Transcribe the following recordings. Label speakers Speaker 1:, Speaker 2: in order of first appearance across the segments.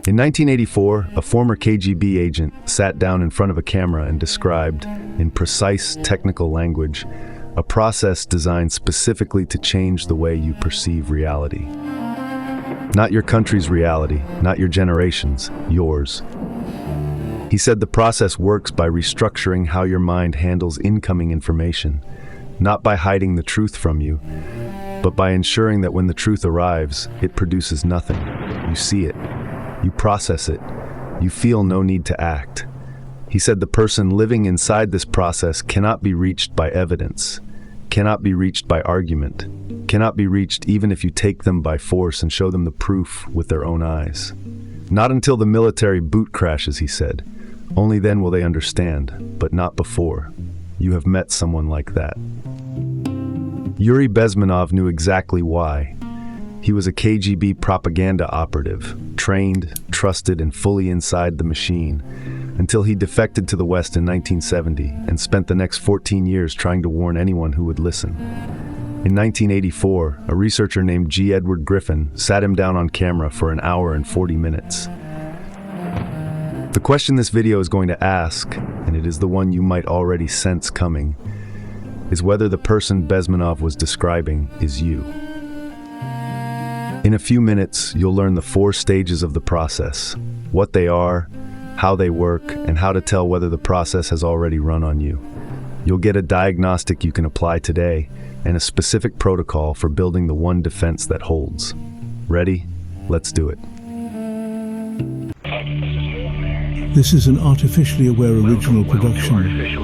Speaker 1: In 1984, a former KGB agent sat down in front of a camera and described, in precise technical language, a process designed specifically to change the way you perceive reality. Not your country's reality, not your generation's, yours. He said the process works by restructuring how your mind handles incoming information, not by hiding the truth from you, but by ensuring that when the truth arrives, it produces nothing. You see it, you process it, you feel no need to act. He said the person living inside this process cannot be reached by evidence, cannot be reached by argument, cannot be reached even if you take them by force and show them the proof with their own eyes. Not until the military boot crashes, he said. Only then will they understand, but not before. You have met someone like that. Yuri Bezmenov knew exactly why. He was a KGB propaganda operative, trained, trusted, and fully inside the machine, until he defected to the West in 1970 and spent the next 14 years trying to warn anyone who would listen. In 1984, a researcher named G. Edward Griffin sat him down on camera for an hour and 40 minutes. The question this video is going to ask, and it is the one you might already sense coming, is whether the person Bezmenov was describing is you. In a few minutes, you'll learn the 4 stages of the process, what they are, how they work, and how to tell whether the process has already run on you. You'll get a diagnostic you can apply today, and a specific protocol for building the one defense that holds. Ready? Let's do it.
Speaker 2: This is an artificially aware original production.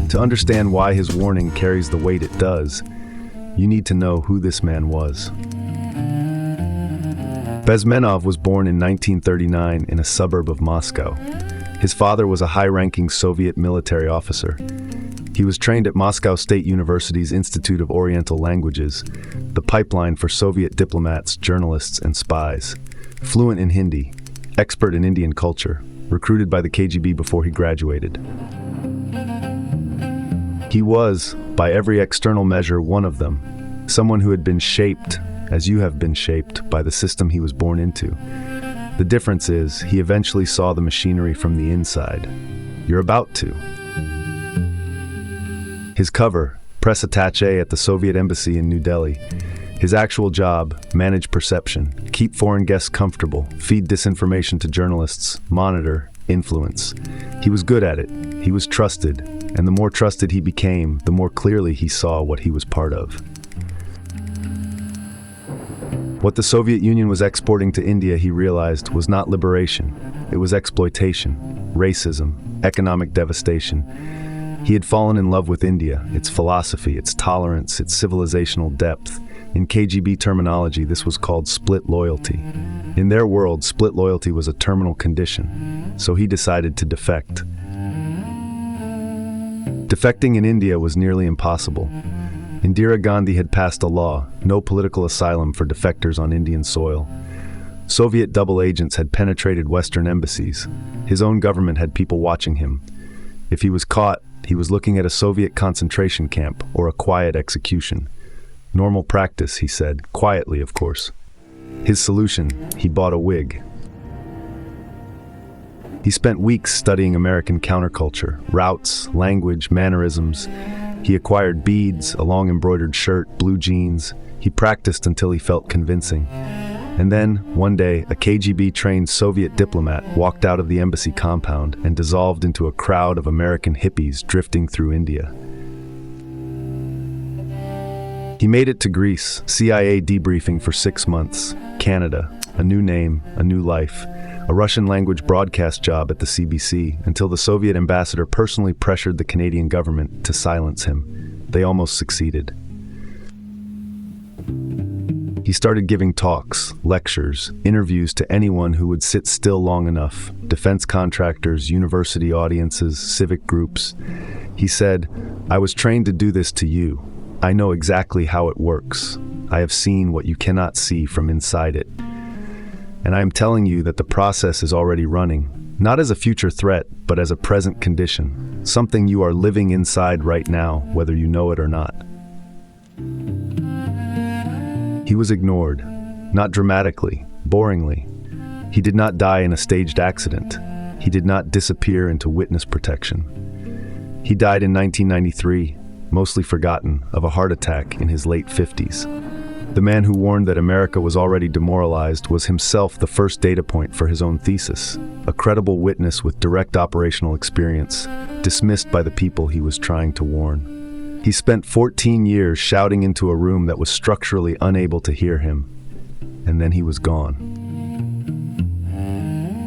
Speaker 1: To understand why his warning carries the weight it does, you need to know who this man was. Bezmenov was born in 1939 in a suburb of Moscow. His father was a high-ranking Soviet military officer. He was trained at Moscow State University's Institute of Oriental Languages, the pipeline for Soviet diplomats, journalists, and spies. Fluent in Hindi, expert in Indian culture, recruited by the KGB before he graduated. He was, by every external measure, one of them, someone who had been shaped, as you have been shaped, by the system he was born into. The difference is, he eventually saw the machinery from the inside. You're about to. His cover, press attaché at the Soviet embassy in New Delhi. His actual job, manage perception, keep foreign guests comfortable, feed disinformation to journalists, monitor, influence. He was good at it. He was trusted. And the more trusted he became, the more clearly he saw what he was part of. What the Soviet Union was exporting to India, he realized, was not liberation. It was exploitation, racism, economic devastation. He had fallen in love with India, its philosophy, its tolerance, its civilizational depth. In KGB terminology, this was called split loyalty. In their world, split loyalty was a terminal condition, so he decided to defect. Defecting in India was nearly impossible. Indira Gandhi had passed a law, no political asylum for defectors on Indian soil. Soviet double agents had penetrated Western embassies. His own government had people watching him. If he was caught, he was looking at a Soviet concentration camp or a quiet execution. Normal practice, he said, quietly, of course. His solution, he bought a wig. He spent weeks studying American counterculture, routes, language, mannerisms. He acquired beads, a long embroidered shirt, blue jeans. He practiced until he felt convincing. And then, one day, a KGB-trained Soviet diplomat walked out of the embassy compound and dissolved into a crowd of American hippies drifting through India. He made it to Greece, CIA debriefing for 6 months, Canada, a new name, a new life, a Russian-language broadcast job at the CBC, until the Soviet ambassador personally pressured the Canadian government to silence him. They almost succeeded. He started giving talks, lectures, interviews to anyone who would sit still long enough, defense contractors, university audiences, civic groups. He said, "I was trained to do this to you. I know exactly how it works. I have seen what you cannot see from inside it. And I am telling you that the process is already running, not as a future threat, but as a present condition, something you are living inside right now, whether you know it or not." He was ignored, not dramatically, boringly. He did not die in a staged accident. He did not disappear into witness protection. He died in 1993, mostly forgotten, of a heart attack in his late 50s. The man who warned that America was already demoralized was himself the first data point for his own thesis, a credible witness with direct operational experience, dismissed by the people he was trying to warn. He spent 14 years shouting into a room that was structurally unable to hear him, and then he was gone.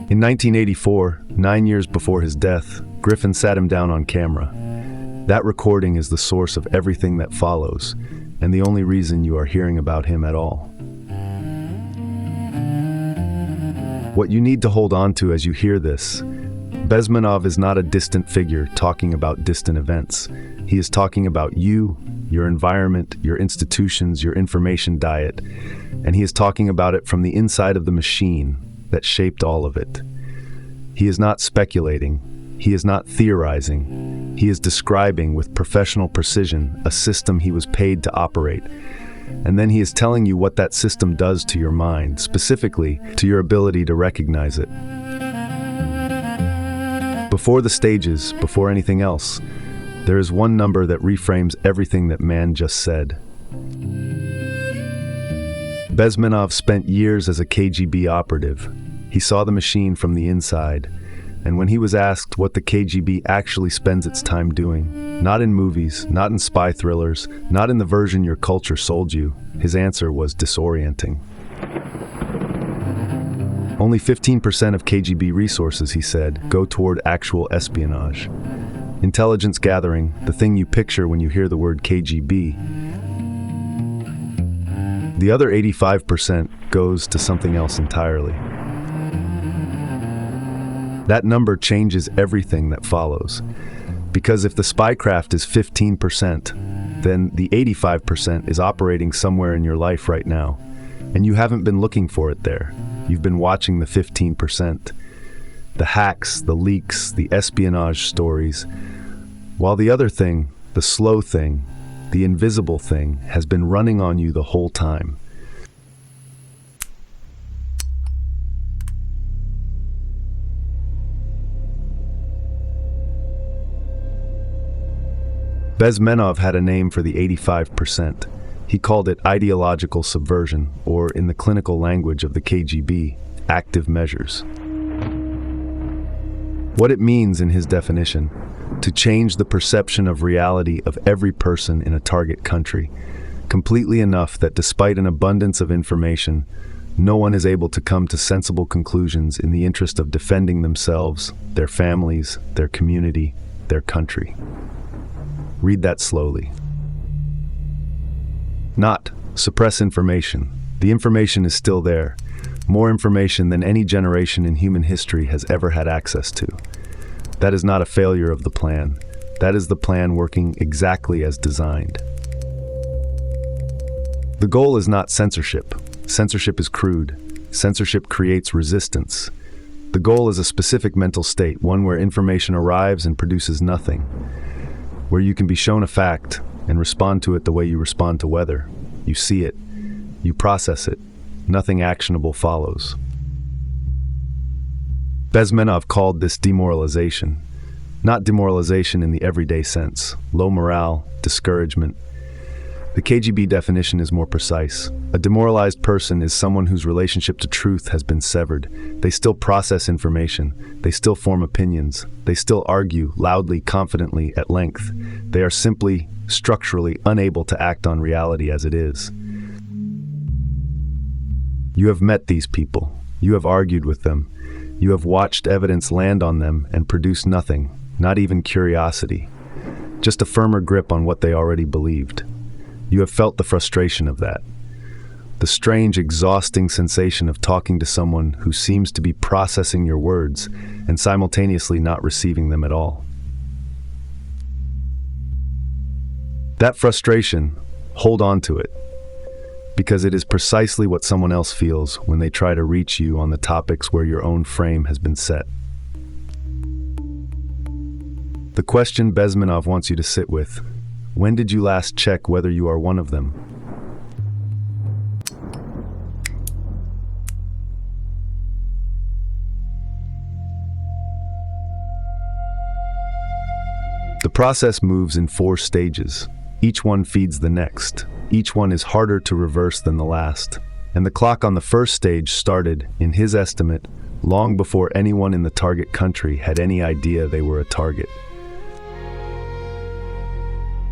Speaker 1: In 1984, 9 years before his death, Griffin sat him down on camera. That recording is the source of everything that follows, and the only reason you are hearing about him at all. What you need to hold on to as you hear this: Bezmenov is not a distant figure talking about distant events. He is talking about you, your environment, your institutions, your information diet, and he is talking about it from the inside of the machine that shaped all of it. He is not speculating. He is not theorizing. He is describing with professional precision a system he was paid to operate. And then he is telling you what that system does to your mind, specifically to your ability to recognize it. Before the stages, before anything else, there is one number that reframes everything that man just said. Bezmenov spent years as a KGB operative. He saw the machine from the inside. And when he was asked what the KGB actually spends its time doing, not in movies, not in spy thrillers, not in the version your culture sold you, his answer was disorienting. Only 15% of KGB resources, he said, go toward actual espionage. Intelligence gathering, the thing you picture when you hear the word KGB. The other 85% goes to something else entirely. That number changes everything that follows. Because if the spycraft is 15%, then the 85% is operating somewhere in your life right now. And you haven't been looking for it there. You've been watching the 15%. The hacks, the leaks, the espionage stories. While the other thing, the slow thing, the invisible thing, has been running on you the whole time. Bezmenov had a name for the 85%. He called it ideological subversion, or in the clinical language of the KGB, active measures. What it means in his definition: to change the perception of reality of every person in a target country, completely enough that despite an abundance of information, no one is able to come to sensible conclusions in the interest of defending themselves, their families, their community, their country. Read that slowly. Not suppress information. The information is still there. More information than any generation in human history has ever had access to. That is not a failure of the plan. That is the plan working exactly as designed. The goal is not censorship. Censorship is crude. Censorship creates resistance. The goal is a specific mental state, one where information arrives and produces nothing, where you can be shown a fact and respond to it the way you respond to weather. You see it, you process it, nothing actionable follows. Bezmenov called this demoralization. not demoralization in the everyday sense, low morale, discouragement. The KGB definition is more precise. A demoralized person is someone whose relationship to truth has been severed. They still process information. They still form opinions. They still argue loudly, confidently, at length. They are simply, structurally unable to act on reality as it is. You have met these people. You have argued with them. You have watched evidence land on them and produce nothing, not even curiosity. Just a firmer grip on what they already believed. You have felt the frustration of that. The strange, exhausting sensation of talking to someone who seems to be processing your words and simultaneously not receiving them at all. That frustration, hold on to it, because it is precisely what someone else feels when they try to reach you on the topics where your own frame has been set. The question Bezmenov wants you to sit with: when did you last check whether you are one of them? The process moves in 4 stages. Each one feeds the next. Each one is harder to reverse than the last. And the clock on the first stage started, in his estimate, long before anyone in the target country had any idea they were a target.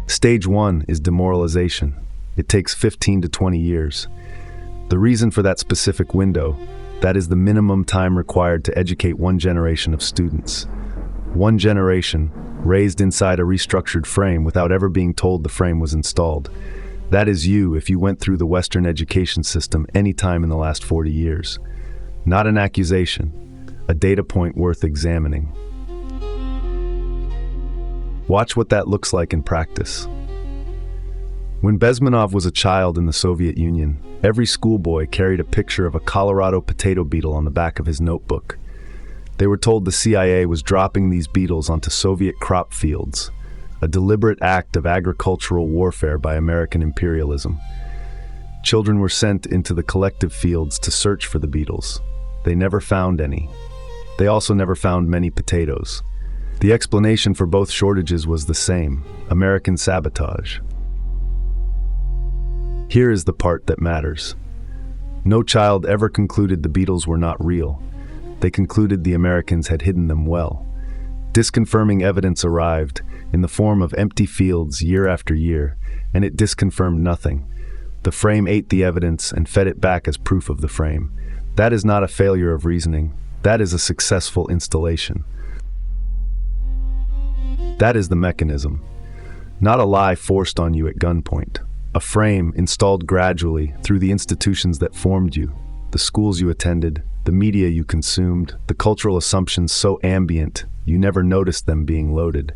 Speaker 1: Stage 1 is demoralization. It takes 15 to 20 years. The reason for that specific window, that is the minimum time required to educate one generation of students. One generation, raised inside a restructured frame without ever being told the frame was installed. That is you if you went through the Western education system any time in the last 40 years. Not an accusation, a data point worth examining. Watch what that looks like in practice. When Bezmenov was a child in the Soviet Union, every schoolboy carried a picture of a Colorado potato beetle on the back of his notebook. They were told the CIA was dropping these beetles onto Soviet crop fields, a deliberate act of agricultural warfare by American imperialism. Children were sent into the collective fields to search for the beetles. They never found any. They also never found many potatoes. The explanation for both shortages was the same: American sabotage. Here is the part that matters. No child ever concluded the beetles were not real. They concluded the Americans had hidden them well. Disconfirming evidence arrived in the form of empty fields year after year, and it disconfirmed nothing. The frame ate the evidence and fed it back as proof of the frame. That is not a failure of reasoning. That is a successful installation. That is the mechanism. Not a lie forced on you at gunpoint. A frame installed gradually through the institutions that formed you, the schools you attended, the media you consumed, the cultural assumptions so ambient you never noticed them being loaded.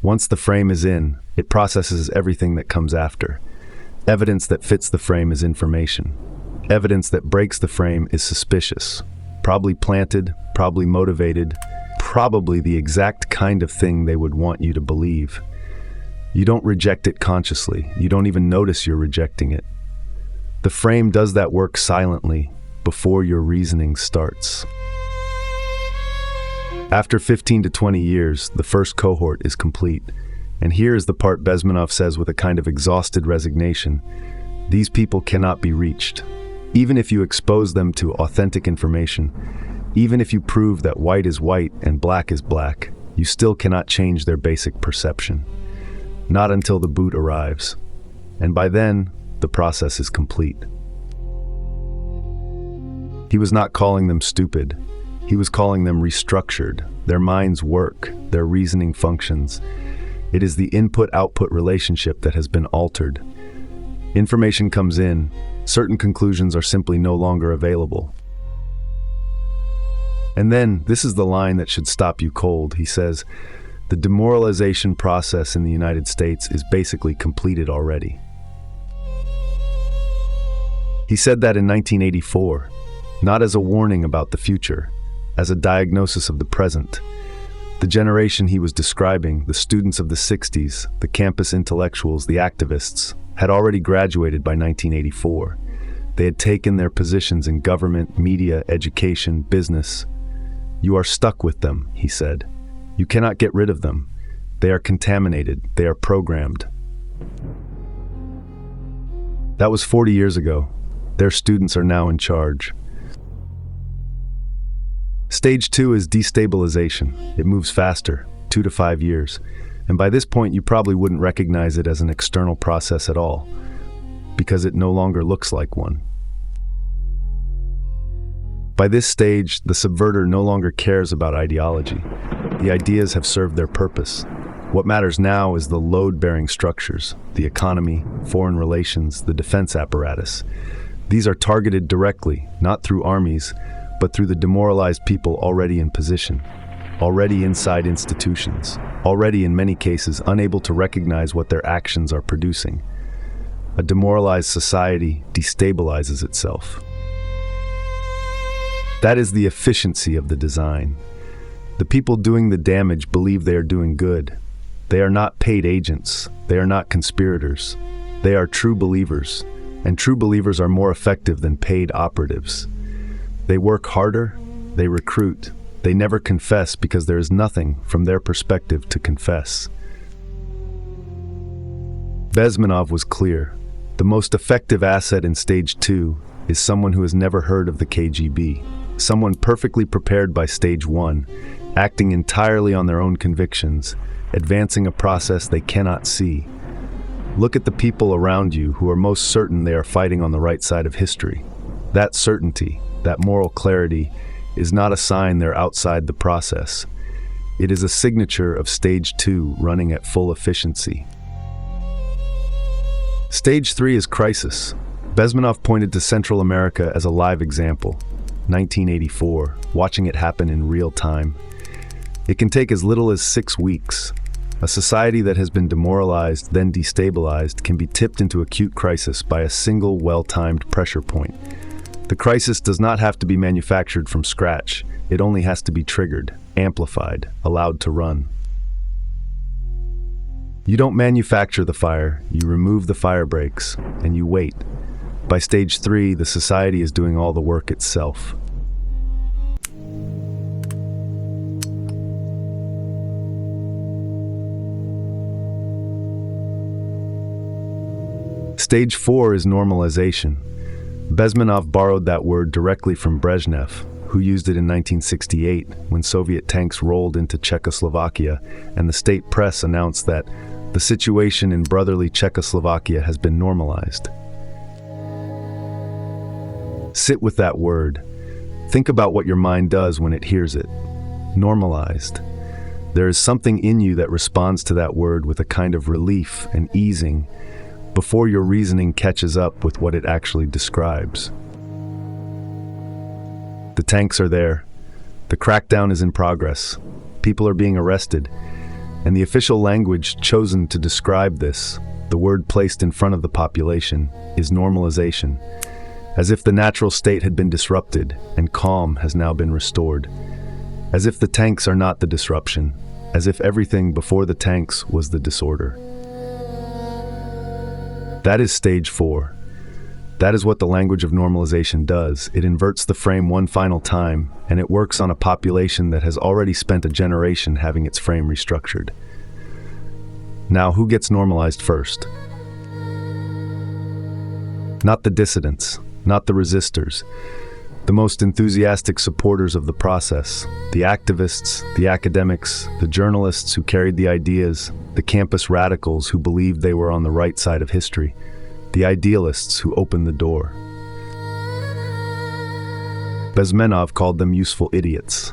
Speaker 1: Once the frame is in, it processes everything that comes after. Evidence that fits the frame is information. Evidence that breaks the frame is suspicious. Probably planted, probably motivated, probably the exact kind of thing they would want you to believe. You don't reject it consciously. You don't even notice you're rejecting it. The frame does that work silently before your reasoning starts. After 15 to 20 years, the first cohort is complete. And here is the part Bezmenov says with a kind of exhausted resignation: these people cannot be reached. Even if you expose them to authentic information, even if you prove that white is white and black is black, you still cannot change their basic perception. Not until the boot arrives. And by then, the process is complete. He was not calling them stupid. He was calling them restructured. Their minds work, their reasoning functions. It is the input-output relationship that has been altered. Information comes in, certain conclusions are simply no longer available. And then, this is the line that should stop you cold. He says, the demoralization process in the United States is basically completed already. He said that in 1984, not as a warning about the future, as a diagnosis of the present. The generation he was describing, the students of the 60s, the campus intellectuals, the activists, had already graduated by 1984. They had taken their positions in government, media, education, business. You are stuck with them, he said. You cannot get rid of them. They are contaminated. They are programmed. That was 40 years ago. Their students are now in charge. Stage 2 is destabilization. It moves faster, 2 to 5 years. And by this point, you probably wouldn't recognize it as an external process at all, because it no longer looks like one. By this stage, the subverter no longer cares about ideology. The ideas have served their purpose. What matters now is the load-bearing structures, the economy, foreign relations, the defense apparatus. These are targeted directly, not through armies, but through the demoralized people already in position, already inside institutions, already in many cases unable to recognize what their actions are producing. A demoralized society destabilizes itself. That is the efficiency of the design. The people doing the damage believe they are doing good. They are not paid agents. They are not conspirators. They are true believers, and true believers are more effective than paid operatives. They work harder, they recruit, they never confess because there is nothing, from their perspective, to confess. Bezmenov was clear. The most effective asset in Stage 2 is someone who has never heard of the KGB, someone perfectly prepared by Stage 1, acting entirely on their own convictions, advancing a process they cannot see. Look at the people around you who are most certain they are fighting on the right side of history. That certainty, that moral clarity, is not a sign they're outside the process. It is a signature of Stage 2 running at full efficiency. Stage 3 is crisis. Bezmenov pointed to Central America as a live example. 1984, watching it happen in real time. It can take as little as 6 weeks. A society that has been demoralized, then destabilized, can be tipped into acute crisis by a single well-timed pressure point. The crisis does not have to be manufactured from scratch. It only has to be triggered, amplified, allowed to run. You don't manufacture the fire, you remove the fire breaks, and you wait. By Stage 3, the society is doing all the work itself. Stage 4 is normalization. Bezmenov borrowed that word directly from Brezhnev, who used it in 1968 when Soviet tanks rolled into Czechoslovakia and the state press announced that the situation in brotherly Czechoslovakia has been normalized. Sit with that word. Think about what your mind does when it hears it. Normalized. There is something in you that responds to that word with a kind of relief and easing before your reasoning catches up with what it actually describes. The tanks are there. The crackdown is in progress. People are being arrested. And the official language chosen to describe this, the word placed in front of the population, is normalization, as if the natural state had been disrupted and calm has now been restored, as if the tanks are not the disruption, as if everything before the tanks was the disorder. That is Stage 4. That is what the language of normalization does. It inverts the frame one final time, and it works on a population that has already spent a generation having its frame restructured. Now, who gets normalized first? Not the dissidents, not the resistors, the most enthusiastic supporters of the process, the activists, the academics, the journalists who carried the ideas, the campus radicals who believed they were on the right side of history, the idealists who opened the door. Bezmenov called them useful idiots,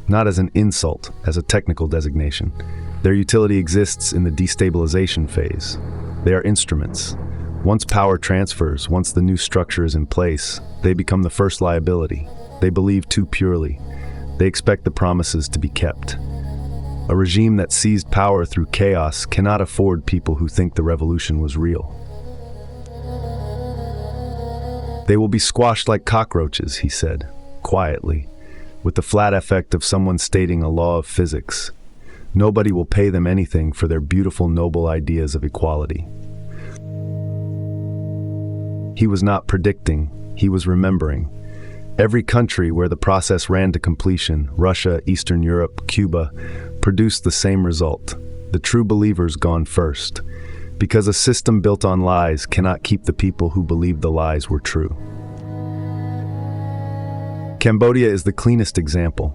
Speaker 1: not as an insult, as a technical designation. Their utility exists in the destabilization phase. They are instruments. Once power transfers, once the new structure is in place, they become the first liability. They believe too purely. They expect the promises to be kept. A regime that seized power through chaos cannot afford people who think the revolution was real. They will be squashed like cockroaches, he said, quietly, with the flat effect of someone stating a law of physics. Nobody will pay them anything for their beautiful, noble ideas of equality. He was not predicting, he was remembering. Every country where the process ran to completion, Russia, Eastern Europe, Cuba, produced the same result. The true believers gone first, because a system built on lies cannot keep the people who believed the lies were true. Cambodia is the cleanest example.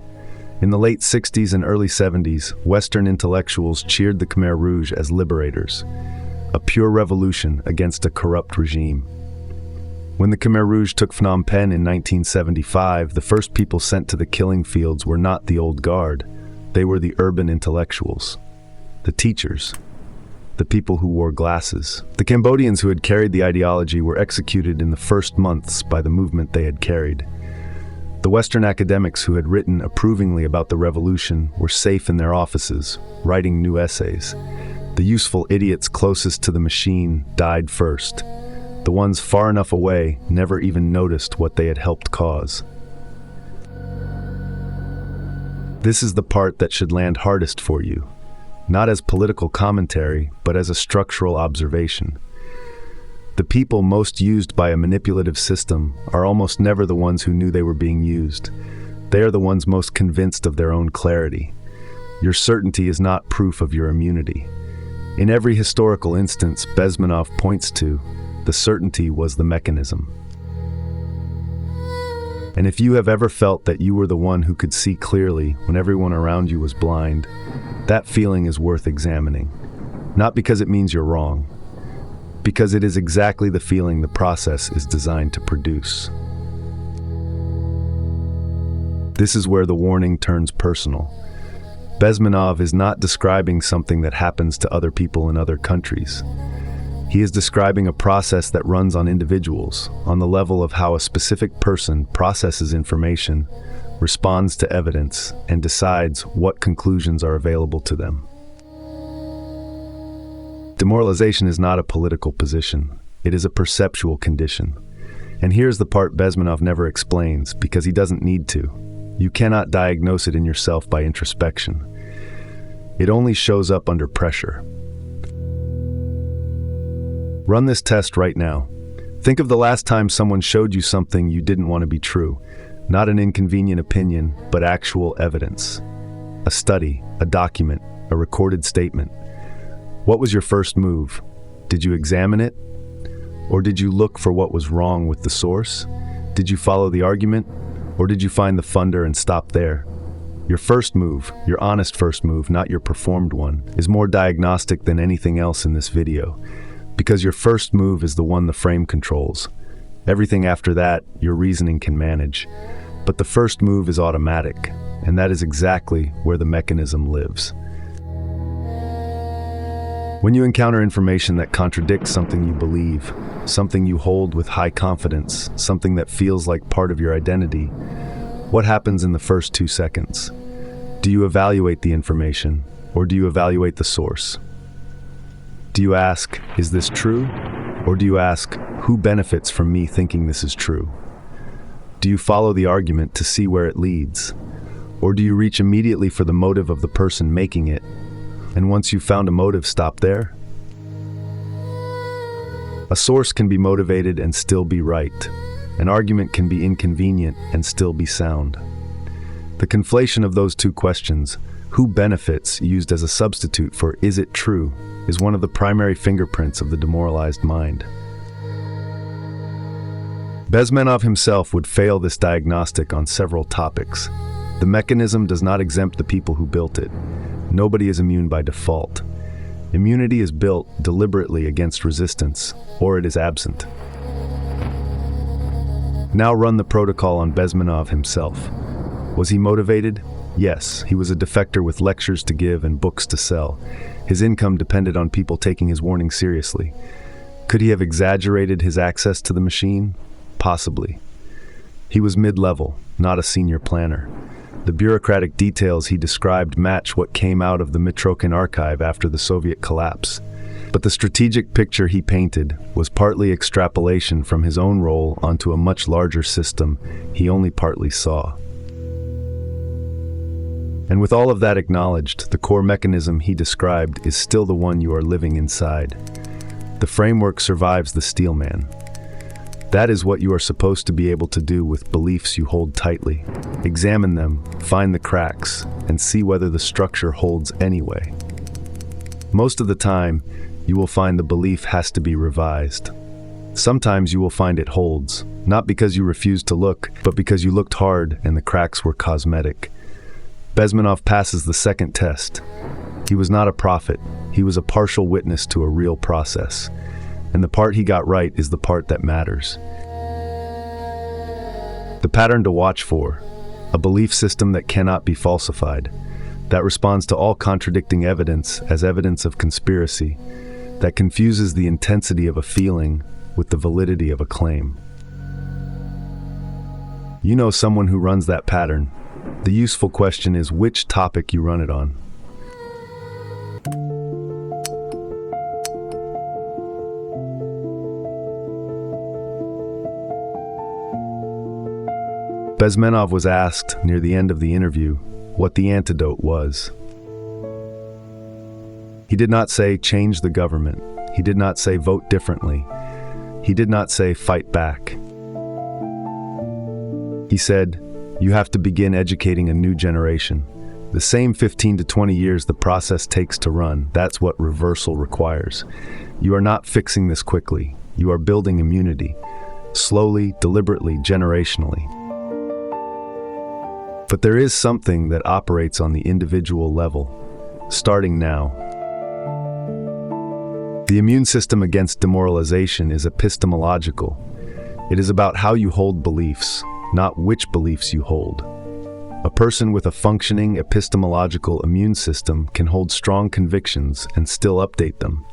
Speaker 1: In the late 60s and early 70s, Western intellectuals cheered the Khmer Rouge as liberators, a pure revolution against a corrupt regime. When the Khmer Rouge took Phnom Penh in 1975, the first people sent to the killing fields were not the old guard. They were the urban intellectuals, the teachers, the people who wore glasses. The Cambodians who had carried the ideology were executed in the first months by the movement they had carried. The Western academics who had written approvingly about the revolution were safe in their offices, writing new essays. The useful idiots closest to the machine died first. The ones far enough away never even noticed what they had helped cause. This is the part that should land hardest for you, not as political commentary, but as a structural observation. The people most used by a manipulative system are almost never the ones who knew they were being used. They are the ones most convinced of their own clarity. Your certainty is not proof of your immunity. In every historical instance Bezmenov points to, the certainty was the mechanism. And if you have ever felt that you were the one who could see clearly when everyone around you was blind, that feeling is worth examining. Not because it means you're wrong, because it is exactly the feeling the process is designed to produce. This is where the warning turns personal. Bezmenov is not describing something that happens to other people in other countries. He is describing a process that runs on individuals, on the level of how a specific person processes information, responds to evidence, and decides what conclusions are available to them. Demoralization is not a political position. It is a perceptual condition. And here's the part Bezmenov never explains, because he doesn't need to. You cannot diagnose it in yourself by introspection. It only shows up under pressure. Run this test right now. Think of the last time someone showed you something you didn't want to be true. Not an inconvenient opinion, but actual evidence. A study, a document, a recorded statement. What was your first move? Did you examine it? Or did you look for what was wrong with the source? Did you follow the argument? Or did you find the funder and stop there? Your first move, your honest first move, not your performed one, is more diagnostic than anything else in this video. Because your first move is the one the frame controls. Everything after that, your reasoning can manage. But the first move is automatic, and that is exactly where the mechanism lives. When you encounter information that contradicts something you believe, something you hold with high confidence, something that feels like part of your identity, what happens in the first 2 seconds? Do you evaluate the information, or do you evaluate the source? Do you ask, is this true? Or do you ask, who benefits from me thinking this is true? Do you follow the argument to see where it leads? Or do you reach immediately for the motive of the person making it? And once you've found a motive, stop there? A source can be motivated and still be right. An argument can be inconvenient and still be sound. The conflation of those two questions, who benefits used as a substitute for is it true, is one of the primary fingerprints of the demoralized mind. Bezmenov himself would fail this diagnostic on several topics. The mechanism does not exempt the people who built it. Nobody is immune by default. Immunity is built deliberately against resistance, or it is absent. Now run the protocol on Bezmenov himself. Was he motivated? Yes, he was a defector with lectures to give and books to sell. His income depended on people taking his warning seriously. Could he have exaggerated his access to the machine? Possibly. He was mid-level, not a senior planner. The bureaucratic details he described match what came out of the Mitrokhin archive after the Soviet collapse. But the strategic picture he painted was partly extrapolation from his own role onto a much larger system he only partly saw. And with all of that acknowledged, the core mechanism he described is still the one you are living inside. The framework survives the steelman. That is what you are supposed to be able to do with beliefs you hold tightly. Examine them, find the cracks, and see whether the structure holds anyway. Most of the time, you will find the belief has to be revised. Sometimes you will find it holds, not because you refused to look, but because you looked hard and the cracks were cosmetic. Bezmenov passes the second test. He was not a prophet. He was a partial witness to a real process. And the part he got right is the part that matters. The pattern to watch for: a belief system that cannot be falsified, that responds to all contradicting evidence as evidence of conspiracy, that confuses the intensity of a feeling with the validity of a claim. You know someone who runs that pattern. The useful question is which topic you run it on. Bezmenov was asked near the end of the interview what the antidote was. He did not say change the government. He did not say vote differently. He did not say fight back. He said, you have to begin educating a new generation. The same 15 to 20 years the process takes to run, that's what reversal requires. You are not fixing this quickly. You are building immunity, slowly, deliberately, generationally. But there is something that operates on the individual level, starting now. The immune system against demoralization is epistemological. It is about how you hold beliefs, not which beliefs you hold. A person with a functioning epistemological immune system can hold strong convictions and still update them,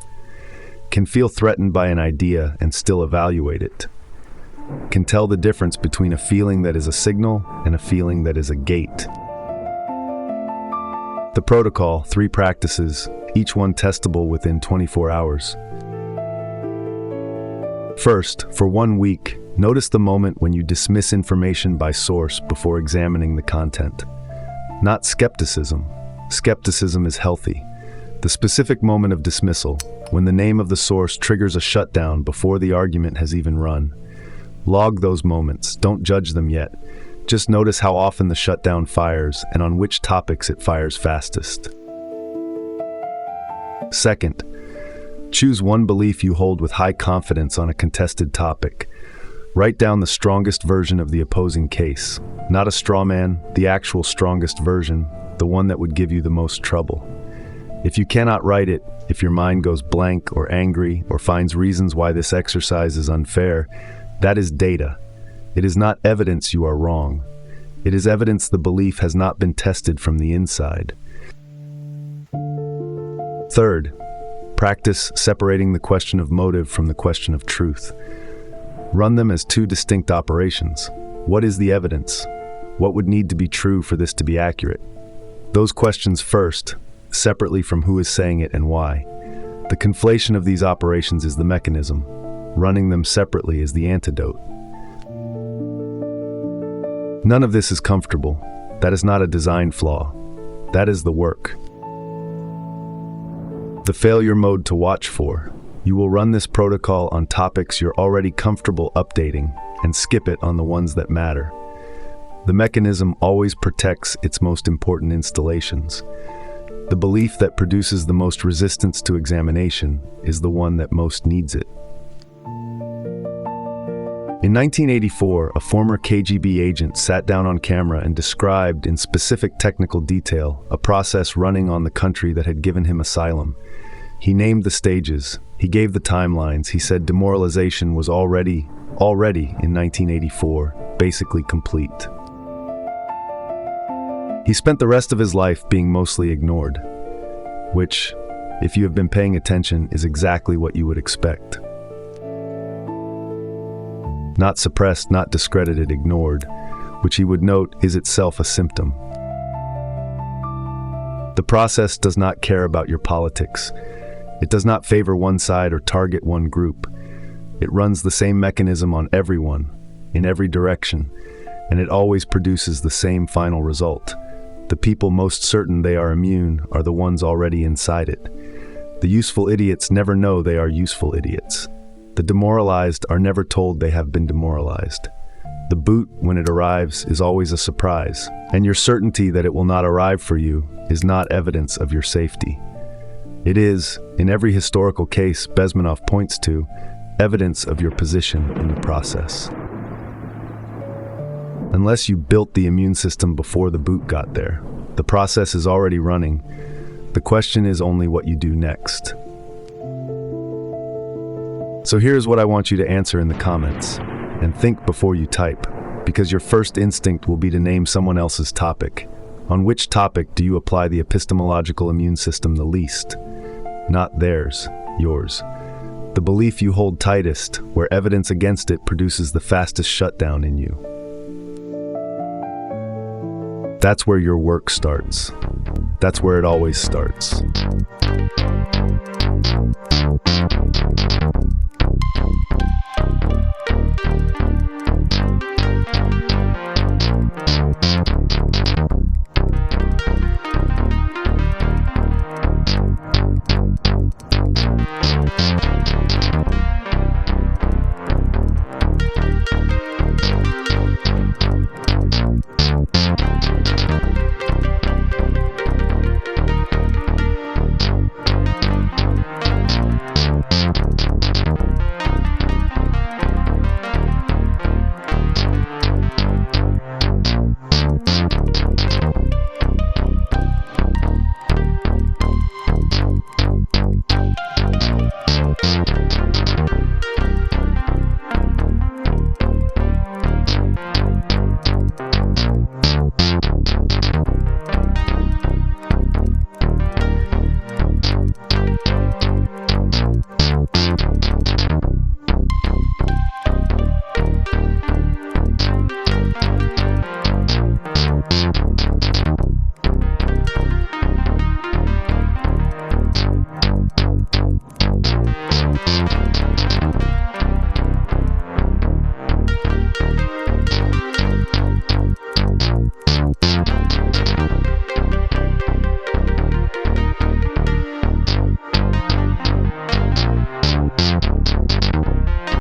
Speaker 1: can feel threatened by an idea and still evaluate it, can tell the difference between a feeling that is a signal and a feeling that is a gate. The protocol, 3 practices, each one testable within 24 hours. First, for 1 week, notice the moment when you dismiss information by source before examining the content. Not skepticism. Skepticism is healthy. The specific moment of dismissal, when the name of the source triggers a shutdown before the argument has even run. Log those moments. Don't judge them yet. Just notice how often the shutdown fires and on which topics it fires fastest. Second, choose one belief you hold with high confidence on a contested topic. Write down the strongest version of the opposing case. Not a straw man, the actual strongest version, the one that would give you the most trouble. If you cannot write it, if your mind goes blank or angry or finds reasons why this exercise is unfair, that is data. It is not evidence you are wrong. It is evidence the belief has not been tested from the inside. Third, practice separating the question of motive from the question of truth. Run them as 2 distinct operations. What is the evidence? What would need to be true for this to be accurate? Those questions first, separately from who is saying it and why. The conflation of these operations is the mechanism. Running them separately is the antidote. None of this is comfortable. That is not a design flaw. That is the work. The failure mode to watch for. You will run this protocol on topics you're already comfortable updating and skip it on the ones that matter. The mechanism always protects its most important installations. The belief that produces the most resistance to examination is the one that most needs it. In 1984, a former KGB agent sat down on camera and described in specific technical detail a process running on the country that had given him asylum. He named the stages. He gave the timelines. He said demoralization was already in 1984, basically complete. He spent the rest of his life being mostly ignored, which, if you have been paying attention, is exactly what you would expect. Not suppressed, not discredited, ignored, which he would note is itself a symptom. The process does not care about your politics. It does not favor one side or target one group. It runs the same mechanism on everyone, in every direction, and it always produces the same final result. The people most certain they are immune are the ones already inside it. The useful idiots never know they are useful idiots. The demoralized are never told they have been demoralized. The boot, when it arrives, is always a surprise, and your certainty that it will not arrive for you is not evidence of your safety. It is, in every historical case Bezmenov points to, evidence of your position in the process. Unless you built the immune system before the boot got there, the process is already running. The question is only what you do next. So here's what I want you to answer in the comments, and think before you type, because your first instinct will be to name someone else's topic. On which topic do you apply the epistemological immune system the least? Not theirs, yours. The belief you hold tightest, where evidence against it produces the fastest shutdown in you. That's where your work starts. That's where it always starts.